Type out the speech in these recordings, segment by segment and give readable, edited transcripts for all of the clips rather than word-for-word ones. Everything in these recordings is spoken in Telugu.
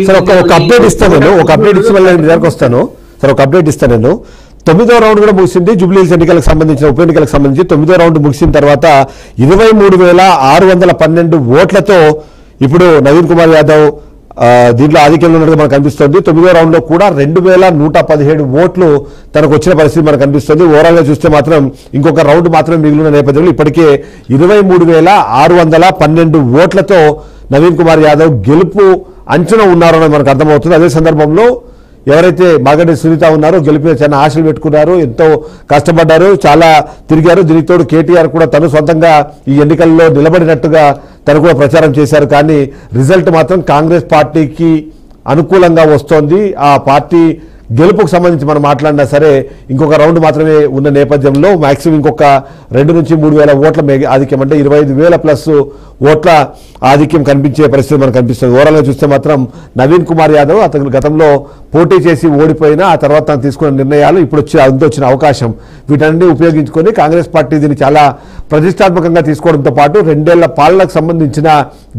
సార్ ఒక అప్డేట్ ఇస్తాను నేను, ఒక అప్డేట్ ఇచ్చి మళ్ళీ నేను దగ్గరకు వస్తాను సార్. ఒక అప్డేట్ ఇస్తాను నేను. 9వ రౌండ్ కూడా ముగిసింది. జూబ్లీహిల్స్ ఎన్నికలకు సంబంధించిన ఉప ఎన్నికలకు సంబంధించి 9వ రౌండ్ ముగిసిన తర్వాత 23,612 ఓట్లతో ఇప్పుడు నవీన్ కుమార్ యాదవ్ దీంట్లో ఆధిక్యంలో ఉన్నట్టుగా మనకు కనిపిస్తుంది. 9వ రౌండ్ లో కూడా 2,117 ఓట్లు తనకు వచ్చిన పరిస్థితి మనకు కనిపిస్తుంది. ఓవరాల్ గా చూస్తే మాత్రం ఇంకొక రౌండ్ మాత్రమే మిగిలిన నేపథ్యంలో ఇప్పటికే 23,612 ఓట్లతో నవీన్ కుమార్ యాదవ్ గెలుపు అంచనా ఉన్నారని మనకు అర్థమవుతుంది. అదే సందర్భంలో ఎవరైతే మాగంటి సునీత ఉన్నారో గెలిపే చాలా ఆశలు పెట్టుకున్నారు, ఎంతో కష్టపడ్డారు, చాలా తిరిగారు. దీనితో కేటీఆర్ కూడా తను సొంతంగా ఈ ఎన్నికల్లో నిలబడినట్టుగా తను కూడా ప్రచారం చేశారు. కానీ రిజల్ట్ మాత్రం కాంగ్రెస్ పార్టీకి అనుకూలంగా వస్తోంది. ఆ పార్టీ గెలుపుకు సంబంధించి మనం మాట్లాడినా సరే ఇంకొక రౌండ్ మాత్రమే ఉన్న నేపథ్యంలో మాక్సిమం ఇంకొక 2 నుంచి 3,000 ఓట్ల ఆధిక్యం, అంటే 25,000+ ఓట్ల ఆధిక్యం కనిపించే పరిస్థితి మనకు కనిపిస్తుంది. ఓవరాల్గా చూస్తే మాత్రం నవీన్ కుమార్ యాదవ్ అతను గతంలో పోటీ చేసి ఓడిపోయినా ఆ తర్వాత తను తీసుకున్న నిర్ణయాలు ఇప్పుడు వచ్చిన అవకాశం వీటన్ని ఉపయోగించుకొని కాంగ్రెస్ పార్టీ దీన్ని చాలా ప్రతిష్టాత్మకంగా తీసుకోవడంతో పాటు 2 ఏళ్ల పాలనకు సంబంధించిన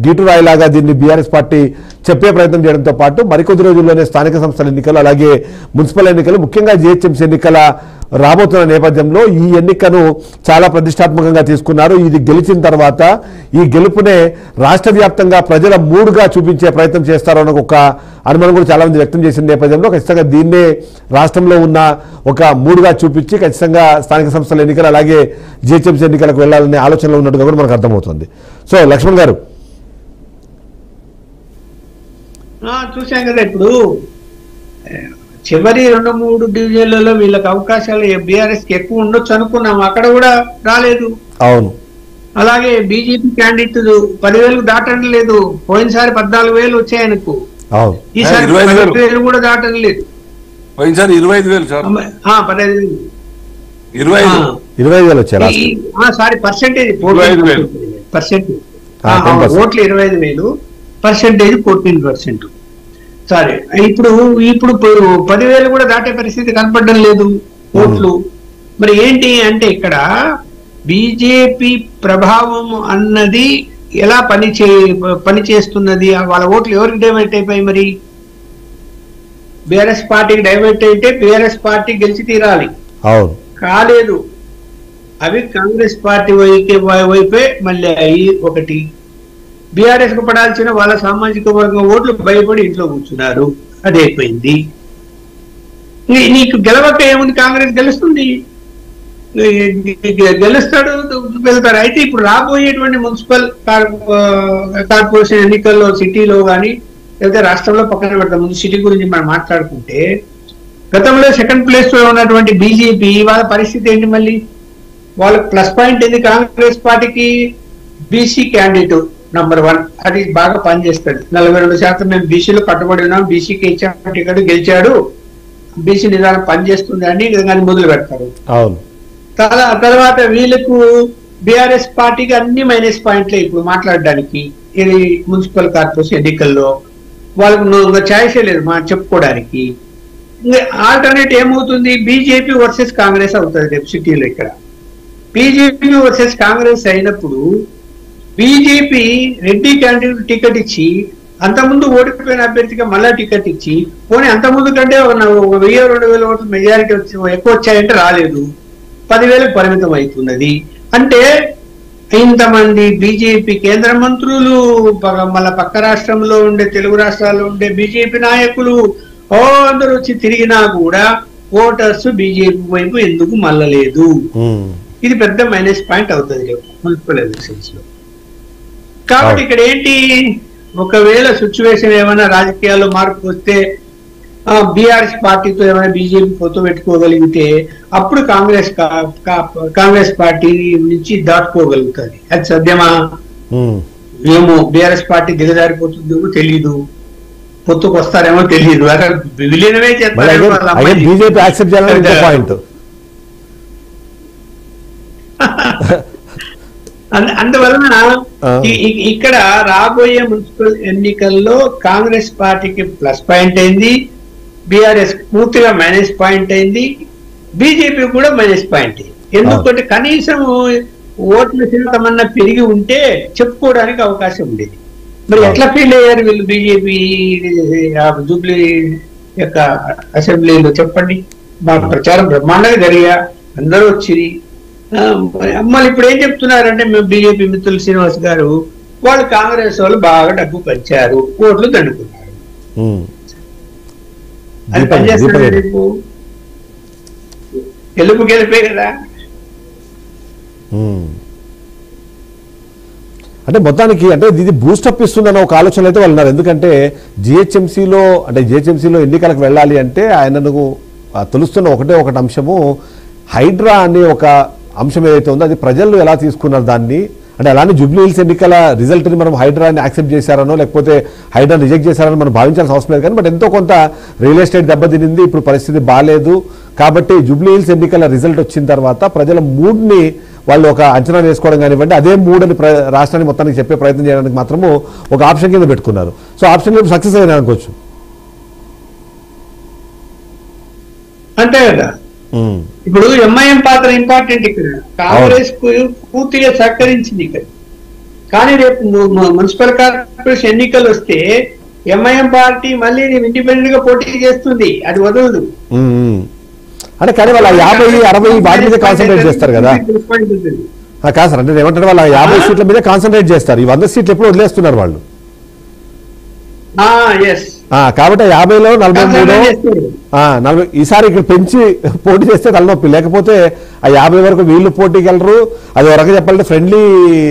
గీటురాయిలాగా దీన్ని బీఆర్ఎస్ పార్టీ చెప్పే ప్రయత్నం చేయడంతో పాటు మరికొద్ది రోజుల్లోనే స్థానిక సంస్థల ఎన్నికలు, అలాగే మున్సిపల్ ఎన్నికలు, ముఖ్యంగా జీహెచ్ఎంసీ ఎన్నికల రాబోతున్న నేపథ్యంలో ఈ ఎన్నికను చాలా ప్రతిష్టాత్మకంగా తీసుకున్నారు. ఇది గెలిచిన తర్వాత ఈ గెలుపునే రాష్ట్ర వ్యాప్తంగా ప్రజల మూడుగా చూపించే ప్రయత్నం చేస్తారో అన్న ఒక అనుమానం కూడా చాలా మంది వ్యక్తం చేసిన నేపథ్యంలో ఖచ్చితంగా దీన్నే రాష్ట్రంలో ఉన్న ఒక మూడుగా చూపించి ఖచ్చితంగా స్థానిక సంస్థల ఎన్నికలు అలాగే జీహెచ్ఎంసీ ఎన్నికలకు వెళ్లాలనే ఆలోచనలో ఉన్నట్టుగా కూడా మనకు అర్థమవుతుంది. సో లక్ష్మణ్ గారు చూసాం కదా, ఇప్పుడు చివరి 2-3 డివిజన్లలో వీళ్ళకి అవకాశాలు బీఆర్ఎస్ కి ఎక్కువ ఉండొచ్చు అనుకున్నాం, అక్కడ కూడా రాలేదు. అవును. అలాగే బీజేపీ క్యాండిడేట్ 10,000 దాటం లేదు. పోయినసారి 14,000 వచ్చాయి ఆయనకు, ఈసారి 15,000 కూడా దాటం లేదు. పోయినసారి 25,000 సార్, 25,000 వచ్చారు. సారీ పర్సెంటేజ్ ఓట్లు 25,000, పర్సెంటేజ్ 14%. సరే, ఇప్పుడు 10,000 కూడా దాటే పరిస్థితి కనపడడం లేదు ఓట్లు. మరి ఏంటి అంటే ఇక్కడ బీజేపీ ప్రభావం అన్నది ఎలా పనిచేస్తున్నది, వాళ్ళ ఓట్లు ఎవరికి డైవర్ట్ అయిపోయి, మరి బీఆర్ఎస్ పార్టీకి డైవర్ట్ అయితే బీఆర్ఎస్ పార్టీ గెలిచి తీరాలి, కాలేదు అవి కాంగ్రెస్ పార్టీ వైపే మళ్ళీ అయ్యి ఒకటి. బీఆర్ఎస్ కు పడాల్సిన వాళ్ళ సామాజిక వర్గం ఓట్లు భయపడి ఇంట్లో కూర్చున్నారు, అది అయిపోయింది. నీకు గెలవక ఏముంది, కాంగ్రెస్ గెలుస్తుంది, గెలుస్తాడు, వెళ్తారు. అయితే ఇప్పుడు రాబోయేటువంటి మున్సిపల్ కార్పొరేషన్ ఎన్నికల్లో సిటీలో కానీ లేకపోతే రాష్ట్రంలో పక్కన పెడతాం, ముందు సిటీ గురించి మనం మాట్లాడుకుంటే గతంలో సెకండ్ ప్లేస్ లో ఉన్నటువంటి బీజేపీ వాళ్ళ పరిస్థితి ఏంటి, మళ్ళీ వాళ్ళకి ప్లస్ పాయింట్ ఏంది, కాంగ్రెస్ పార్టీకి బీసీ క్యాండిడేట్ నంబర్ 1 అది బాగా పనిచేస్తాడు. 42% మేము బీసీలో కట్టుబడి ఉన్నాం, బీసీకి ఇచ్చాము టికెట్, గెలిచాడు, బీసీ నిదానం పనిచేస్తుంది అని కానీ మొదలు పెడతారు. తర్వాత వీళ్ళకు బీఆర్ఎస్ పార్టీకి అన్ని మైనస్ పాయింట్లే ఇప్పుడు మాట్లాడడానికి. ఇది మున్సిపల్ కార్పొరేషన్ ఎన్నికల్లో వాళ్ళకు ఛాయిసే లేదు చెప్పుకోవడానికి. ఆల్టర్నేట్ ఏమవుతుంది, బీజేపీ వర్సెస్ కాంగ్రెస్ అవుతుంది రేపు సిటీలో. ఇక్కడ బీజేపీ వర్సెస్ కాంగ్రెస్ అయినప్పుడు బీజేపీ రెడ్డి క్యాండిడేట్ టికెట్ ఇచ్చి అంతకుముందు ఓడిపోయిన అభ్యర్థిగా మళ్ళా టికెట్ ఇచ్చి పోనీ అంతకుముందు కంటే 1,000-2,000 ఓట్లు మెజారిటీ ఎక్కువ వచ్చాయంటే రాలేదు, 10,000కు పరిమితం అవుతున్నది. అంటే ఇంతమంది బీజేపీ కేంద్ర మంత్రులు, మళ్ళా పక్క రాష్ట్రంలో ఉండే తెలుగు రాష్ట్రాల్లో ఉండే బీజేపీ నాయకులు అందరూ వచ్చి తిరిగినా కూడా ఓటర్స్ బీజేపీ వైపు ఎందుకు మళ్ళలేదు, ఇది పెద్ద మైనస్ పాయింట్ అవుతుంది మున్సిపల్ ఎలక్షన్స్ లో. కాబట్టి ఇక్కడ ఏంటి, ఒకవేళ సిచ్యువేషన్ ఏమైనా రాజకీయాల్లో మార్పు వస్తే బీఆర్ఎస్ పార్టీతో ఏమైనా బీజేపీ పొత్తు పెట్టుకోగలిగితే అప్పుడు కాంగ్రెస్ పార్టీ నుంచి దాటుకోగలుగుతుంది. అది సత్యమా ఏమో, బీఆర్ఎస్ పార్టీ దిగజారిపోతుందేమో తెలీదు, పొత్తుకు వస్తారేమో తెలియదు, విలీనమే చేస్తారు. అందువలన ఇక్కడ రాబోయే మున్సిపల్ ఎన్నికల్లో కాంగ్రెస్ పార్టీకి ప్లస్ పాయింట్ అయింది, బీఆర్ఎస్ పూర్తిగా మైనస్ పాయింట్ అయింది, బీజేపీ కూడా మైనస్ పాయింట్. ఎందుకంటే కనీసం ఓట్ల శాతమన్నా పెరిగి ఉంటే చెప్పుకోవడానికి అవకాశం ఉండేది. మరి ఎట్లా ఫీల్ అయ్యారు వీళ్ళు బీజేపీ జూబ్లీ యొక్క అసెంబ్లీలో చెప్పండి. మా ప్రచారం బ్రహ్మాండంగా జరిగా అందరూ వచ్చింది. మళ్ళీ ఇప్పుడు ఏం చెప్తున్నారంటే మేము బీజేపీ మిత్రులు శ్రీనివాస్ గారు వాళ్ళు కాంగ్రెస్ వాళ్ళు బాగా డబ్బు పంచారు, ఓట్లు దండుకున్నారు. అది పనిచేస్తుంది రేపు గెలిపే కదా. అంటే మొత్తానికి అంటే ఇది బూస్టప్ ఇస్తుందన్న ఒక ఆలోచన అయితే వాళ్ళు ఉన్నారు. ఎందుకంటే జిహెచ్ఎంసీలో ఎన్నికలకు వెళ్ళాలి అంటే ఆయనను తెలుస్తున్న ఒకటి అంశము హైడ్రా అనే ఒక అంశం ఏదైతే ఉందో అది ప్రజలు ఎలా తీసుకున్నారు దాన్ని. అంటే అలానే జూబ్లీ హిల్స్ ఎన్నికల రిజల్ట్ని మనం హైడ్రాని యాక్సెప్ట్ చేశారనో లేకపోతే హైడ్రాని రిజెక్ట్ చేశారనో మనం భావించాల్సిన అవసరం లేదు. కానీ బట్ ఎంతో కొంత రియల్ ఎస్టేట్ దెబ్బతినింది, ఇప్పుడు పరిస్థితి బాగాలేదు. కాబట్టి జూబ్లీ హిల్స్ ఎన్నికల రిజల్ట్ వచ్చిన తర్వాత ప్రజల మూడ్ని వాళ్ళు ఒక అంచనా వేసుకోవడం కానివ్వండి, అదే మూడని రాష్ట్రాన్ని మొత్తానికి చెప్పే ప్రయత్నం చేయడానికి మాత్రము ఒక ఆప్షన్ కింద పెట్టుకున్నారు. సో ఆప్షన్ సక్సెస్ అయినా అనుకోవచ్చు. అంతే కదా. ఇప్పుడు ఎంఐఎం పాత్ర ఇంపార్టెంట్ ఇక్కడ. కాంగ్రెస్ కు పూర్తిగా సహకరించింది ఇక్కడ. కానీ రేపు మున్సిపల్ కార్పొరేషన్ ఎన్నికలు వస్తే ఎంఐఎం పార్టీ మళ్ళీ ఇండిపెండెంట్ గా పోటీ చేస్తుంది, అది వదలదు. అంటే కానీ వాళ్ళు 50-60 వాటి మీద కాన్సన్ట్రేట్ చేస్తారు కదా. కాదు సార్, అంటే ఏమంటారు వాళ్ళు 50 సీట్ల మీద కాన్సన్ట్రేట్ చేస్తారు. ఈ 100 సీట్లు ఎప్పుడు వదిలేస్తున్నారు వాళ్ళు. కాబట్టి 50లో 43 ఈసారి ఇక్కడ పెంచి పోటీ చేస్తే తలనొప్పి. లేకపోతే ఆ 50 వరకు వీళ్ళు పోటీకి వెళ్ళరు. అది ఒక రకంగా చెప్పాలంటే ఫ్రెండ్లీ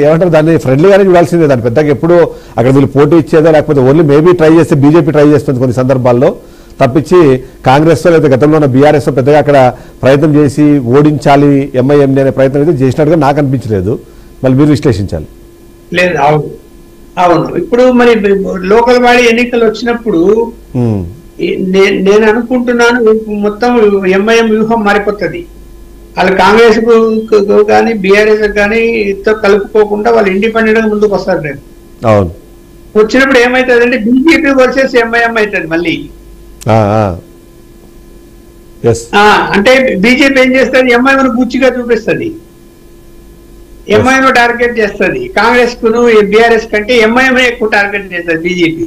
ఏమంటారు దాన్ని ఫ్రెండ్లీగానే చూడాల్సిందే. దాన్ని పెద్దగా ఎప్పుడు అక్కడ వీళ్ళు పోటీ ఇచ్చేదో లేకపోతే ఓన్లీ మేబీ ట్రై చేస్తే బీజేపీ ట్రై చేస్తుంది కొన్ని సందర్భాల్లో తప్పించి కాంగ్రెస్ లేదా గతంలో ఉన్న బీఆర్ఎస్ పెద్దగా అక్కడ ప్రయత్నం చేసి ఓడించాలి ఎంఐఎంని అనే ప్రయత్నం అయితే చేసినట్టుగా నాకు అనిపించలేదు. మళ్ళీ మీరు విశ్లేషించాలి. లేదు అవును. ఇప్పుడు మరి లోకల్ బాడీ ఎన్నికలు వచ్చినప్పుడు నేను అనుకుంటున్నాను మొత్తం ఎంఐఎం వ్యూహం మారిపోతుంది. వాళ్ళు కాంగ్రెస్ కు కానీ బీఆర్ఎస్ కానీ కలుపుకోకుండా వాళ్ళు ఇండిపెండెంట్ గా ముందుకు వస్తారు. రేపు అవును వచ్చినప్పుడు ఏమైతుంది అంటే బీజేపీ వర్సెస్ ఎంఐఎం అవుతుంది మళ్ళీ. అంటే బీజేపీ ఏం చేస్తుంది, ఎంఐఎం బూచిగా చూపిస్తుంది, ఎంఐఎం టార్గెట్ చేస్తుంది. కాంగ్రెస్ కును బీఆర్ఎస్ కంటే ఎంఐఎం ఎక్కువ టార్గెట్ చేస్తుంది బీజేపీ.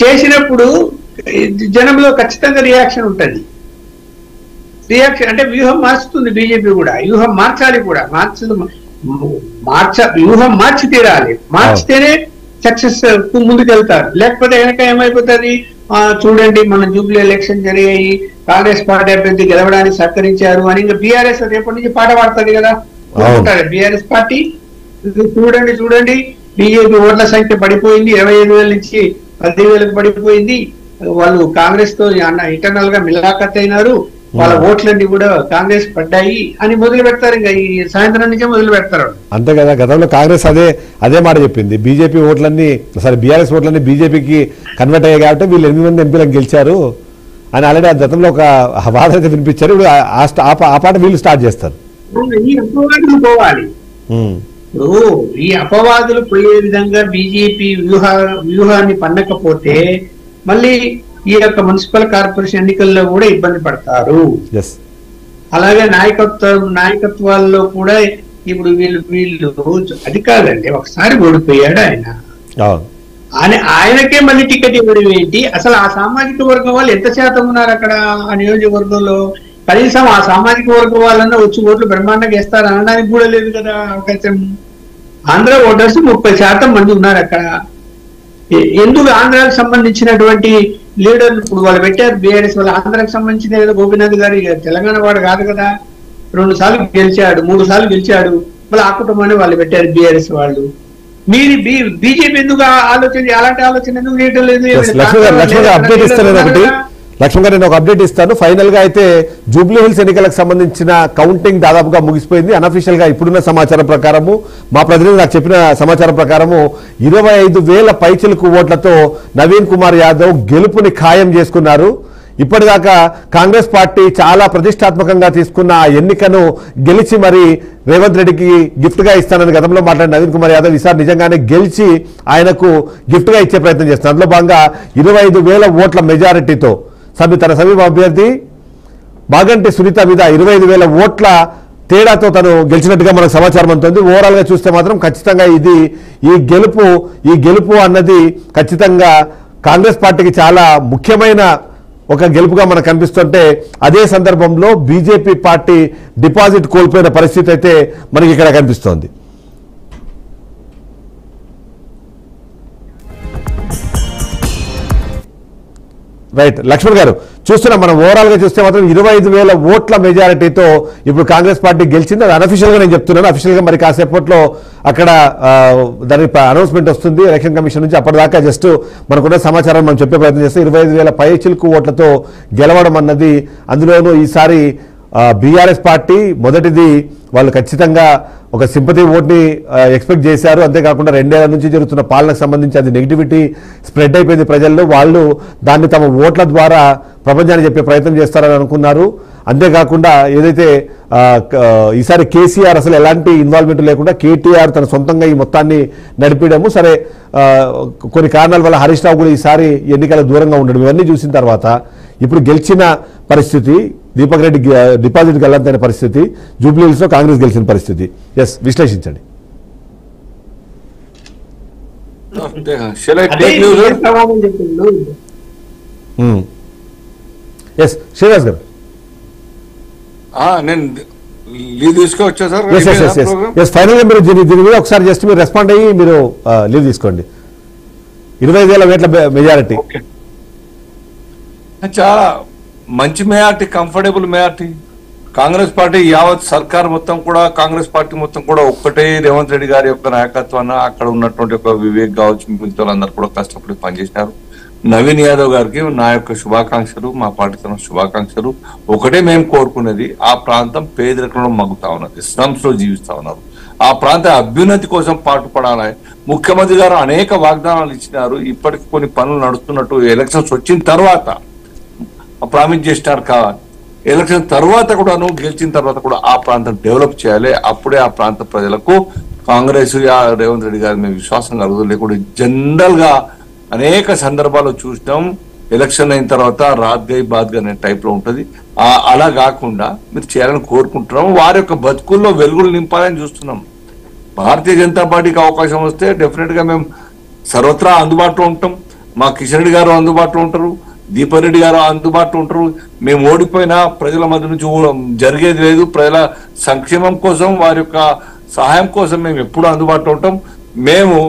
చేసినప్పుడు జనంలో ఖచ్చితంగా రియాక్షన్ ఉంటుంది. రియాక్షన్ అంటే వ్యూహం మార్చుతుంది బీజేపీ కూడా. వ్యూహం మార్చాలి కూడా, వ్యూహం మార్చి తీరాలి. మార్చితేనే సక్సెస్ ముందుకు వెళ్తారు. లేకపోతే వెనక ఏమైపోతుంది, చూడండి మన జూబ్లీ ఎలక్షన్ జరిగాయి, కాంగ్రెస్ పార్టీ అభ్యర్థి గెలవడానికి సహకరించారు అని ఇంకా బీఆర్ఎస్ రేపటి నుంచి పాట పాడుతుంది కదా. బీఆర్ఎస్ పార్టీ చూడండి బీజేపీ ఓట్ల సంఖ్య పడిపోయింది, 25,000 నుంచి 10,000కు పడిపోయింది. వాళ్ళు కాంగ్రెస్ తో ఇంటర్నల్ గా మిలాఖత్ అయినారు, వాళ్ళ ఓట్లన్నీ కూడా కాంగ్రెస్ పడ్డాయి అని మొదలు పెడతారు. ఇంకా ఈ సాయంత్రం నుంచే మొదలు పెడతారు. అంతే కదా, గతంలో కాంగ్రెస్ అదే మాట చెప్పింది. బీజేపీ ఓట్లన్నీ బీఆర్ఎస్ ఓట్లన్నీ బీజేపీకి కన్వర్ట్ అయ్యాయి కాబట్టి వీళ్ళు 8 మంది ఎంపీలకు గెలిచారు అని ఆల్రెడీ గతంలో ఒక వాదన వినిపించారు. ఇప్పుడు ఆ పాట వీళ్ళు స్టార్ట్ చేస్తారు. ఈ అపవాదులు పోవాలి. ఈ అపవాదులు పోయే విధంగా బీజేపీ వ్యూహాన్ని పన్నకపోతే మళ్ళీ ఈ యొక్క మున్సిపల్ కార్పొరేషన్ ఎన్నికల్లో కూడా ఇబ్బంది పడతారు. అలాగే నాయకత్వాల్లో కూడా ఇప్పుడు వీళ్ళు అది కాదండి, ఒకసారి ఓడిపోయాడు ఆయనకే మళ్ళీ టికెట్ ఇవ్వడం ఏంటి? అసలు ఆ సామాజిక వర్గం వాళ్ళు ఎంత శాతం ఉన్నారు అక్కడ ఆ నియోజకవర్గంలో? కనీసం ఆ సామాజిక వర్గం వాళ్ళన్నా వచ్చి ఓట్లు బ్రహ్మాండంగా వేస్తారు అనడానికి కూడా లేదు కదా అవకాశం. ఆంధ్ర ఓటర్స్ 30% మంది ఉన్నారు అక్కడ. ఎందుకు ఆంధ్రాకు సంబంధించినటువంటి లీడర్లు ఇప్పుడు వాళ్ళు పెట్టారు బీఆర్ఎస్ వాళ్ళు. ఆంధ్రాకి సంబంధించిన ఏదో గోపీనాథ్ గారు తెలంగాణ వాడు కాదు కదా, 2 సార్లు గెలిచాడు, 3 సార్లు గెలిచాడు. మళ్ళీ ఆ కుటుంబాన్ని వాళ్ళు పెట్టారు బీఆర్ఎస్ వాళ్ళు. మీరు బీజేపీ ఎందుకు ఆలోచన అలాంటి ఆలోచన ఎందుకు చేయడం లేదు? లక్ష్మణ్ గారు నేను ఒక అప్డేట్ ఇస్తాను. ఫైనల్ గా అయితే జూబ్లీ హిల్స్ ఎన్నికలకు సంబంధించిన కౌంటింగ్ దాదాపుగా ముగిసిపోయింది. అనఫీషియల్ గా ఇప్పుడున్న సమాచారం ప్రకారము, మా ప్రతినిధి నాకు చెప్పిన సమాచారం ప్రకారము 25,000 పైచిలకు ఓట్లతో నవీన్ కుమార్ యాదవ్ గెలుపుని ఖాయం చేసుకున్నారు. ఇప్పటిదాకా కాంగ్రెస్ పార్టీ చాలా ప్రతిష్టాత్మకంగా తీసుకున్న ఆ ఎన్నికను గెలిచి మరి రేవంత్ రెడ్డికి గిఫ్ట్ గా ఇస్తానని గతంలో మాట్లాడిన నవీన్ కుమార్ యాదవ్ ఈసారి నిజంగానే గెలిచి ఆయనకు గిఫ్ట్ గా ఇచ్చే ప్రయత్నం చేస్తున్నారు. అందులో భాగంగా 25,000 ఓట్ల మెజారిటీతో తన సమీప అభ్యర్థి మాగంటి సునీత మీద 25,000 ఓట్ల తేడాతో తను గెలిచినట్టుగా మనకు సమాచారం అందుతుంది. ఓవరాల్ గా చూస్తే మాత్రం ఖచ్చితంగా ఈ గెలుపు అన్నది ఖచ్చితంగా కాంగ్రెస్ పార్టీకి చాలా ముఖ్యమైన ఒక గెలుపుగా మనకు కనిపిస్తుంటే, అదే సందర్భంలో బీజేపీ పార్టీ డిపాజిట్ కోల్పోయిన పరిస్థితి అయితే మనకి ఇక్కడ కనిపిస్తోంది. రైట్ లక్ష్మణ్ గారు, చూస్తున్నాం మనం ఓవరాల్ గా చూస్తే మాత్రం 25,000 ఓట్ల మెజారిటీతో ఇప్పుడు కాంగ్రెస్ పార్టీ గెలిచింది. అది అనఫిషియల్ గా నేను చెప్తున్నాను. అఫీషియల్ గా మరి కాసేపట్లో అక్కడ దాని అనౌన్స్మెంట్ వస్తుంది ఎలక్షన్ కమిషన్ నుంచి. అప్పటిదాకా జస్ట్ మనకున్న సమాచారం మనం చెప్పే ప్రయత్నం చేస్తే 25,000 పైచిలుకు ఓట్లతో గెలవడం అన్నది, అందులోనూ ఈసారి బీఆర్ఎస్ పార్టీ మొదటిది వాళ్ళు ఖచ్చితంగా ఒక సింపతి ఓట్ని ఎక్స్పెక్ట్ చేశారు. అంతేకాకుండా 2 ఏళ్ల నుంచి జరుగుతున్న పాలనకు సంబంధించి అది నెగిటివిటీ స్ప్రెడ్ అయిపోయింది ప్రజల్లో. వాళ్ళు దాన్ని తమ ఓట్ల ద్వారా ప్రపంచానికి చెప్పే ప్రయత్నం చేస్తారని అనుకున్నారు. అంతేకాకుండా ఏదైతే ఈసారి కేసీఆర్ అసలు ఎలాంటి ఇన్వాల్వ్మెంట్ లేకుండా కేటీఆర్ తన సొంతంగా ఈ మొత్తాన్ని నడిపించడము, సరే కొన్ని కారణాల వల్ల హరీష్ రావు కూడా ఈసారి ఎన్నికల దూరంగా ఉండడం, ఇవన్నీ చూసిన తర్వాత ఇప్పుడు గెలిచిన పరిస్థితి, దీపక్ రెడ్డి డిపాజిట్ గల్లంతైన పరిస్థితి, జూబ్లీహిల్స్ లో కాంగ్రెస్ గెలిచిన పరిస్థితి, ఎస్ విశ్లేషించండి. ఎస్ శ్రీనివాస్ గారు. నేను లీవ్ తీసుకోవచ్చా సార్? ఫైనల్ గా మీరు దీని మీద ఒకసారి జస్ట్ మీరు రెస్పాండ్ అయ్యి మీరు లీవ్ తీసుకోండి. 25,000 ఓట్ల మెజారిటీ చాలా మంచి majority, comfortable majority. Congress party యావత్ సర్కార్ మొత్తం కూడా, కాంగ్రెస్ పార్టీ మొత్తం కూడా ఒక్కటే రేవంత్ రెడ్డి గారి యొక్క నాయకత్వాన్ని, అక్కడ ఉన్నటువంటి ఒక వివేక్ కావచ్చు, మిగతా వాళ్ళందరూ కూడా కష్టపడి పనిచేసినారు. నవీన్ యాదవ్ గారికి నా యొక్క శుభాకాంక్షలు, మా పార్టీ తరఫున శుభాకాంక్షలు. ఒకటే మేము కోరుకునేది, ఆ ప్రాంతం పేదరికంలో మగ్గుతా ఉన్నది, స్లమ్స్ లో జీవిస్తా ఉన్నారు. ఆ ప్రాంత అభ్యున్నతి కోసం పాటుపడాలి. ముఖ్యమంత్రి గారు అనేక వాగ్దానాలు ఇచ్చినారు. ఇప్పటికి కొన్ని పనులు నడుస్తున్నట్టు ఎలక్షన్స్ వచ్చిన తర్వాత ప్రామిస్ చేసినారు. కావాలి ఎలక్షన్ తర్వాత కూడాను, గెలిచిన తర్వాత కూడా ఆ ప్రాంతం డెవలప్ చేయాలి. అప్పుడే ఆ ప్రాంత ప్రజలకు కాంగ్రెస్ రేవంత్ రెడ్డి గారి మీద విశ్వాసం కలుగుతుంది. లేకుంటే జనరల్ గా అనేక సందర్భాల్లో చూసినాం, ఎలక్షన్ అయిన తర్వాత రాత్ గై బాత్ గై అనే టైప్ లో ఉంటది. అలా కాకుండా మీరు చేయాలని కోరుకుంటున్నాం. వారి యొక్క బతుకుల్లో వెలుగులు నింపాలని చూస్తున్నాం. భారతీయ జనతా పార్టీకి అవకాశం వస్తే డెఫినెట్ గా మేము సర్వత్రా అందుబాటులో ఉంటాం. మా కిషన్ రెడ్డి గారు అందుబాటులో ఉంటారు, దీపక్ రెడ్డి గారు అందుబాటులో ఉంటారు. మేము ఓడిపోయినా ప్రజల మధ్య నుంచి జరిగేది లేదు. ప్రజల సంక్షేమం కోసం, వారి యొక్క సహాయం కోసం మేము ఎప్పుడూ అందుబాటులో ఉంటాం. మేము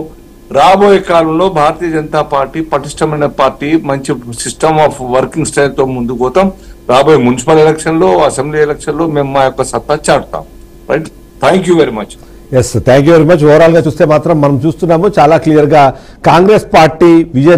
రాబోయే కాలంలో భారతీయ జనతా పార్టీ పటిష్టమైన పార్టీ, మంచి సిస్టమ్ ఆఫ్ వర్కింగ్ స్టైల్ తో ముందుకు పోతాం. రాబోయే మున్సిపల్ ఎలక్షన్ లో, అసెంబ్లీ ఎలక్షన్ లో మేము మా యొక్క సత్తా చాటుతాం. Right, thank you very much. Yes thank you very much. Overall గా చూస్తే మాత్రం మనం చూస్తున్నాము చాలా క్లియర్ గా కాంగ్రెస్ పార్టీ విజయ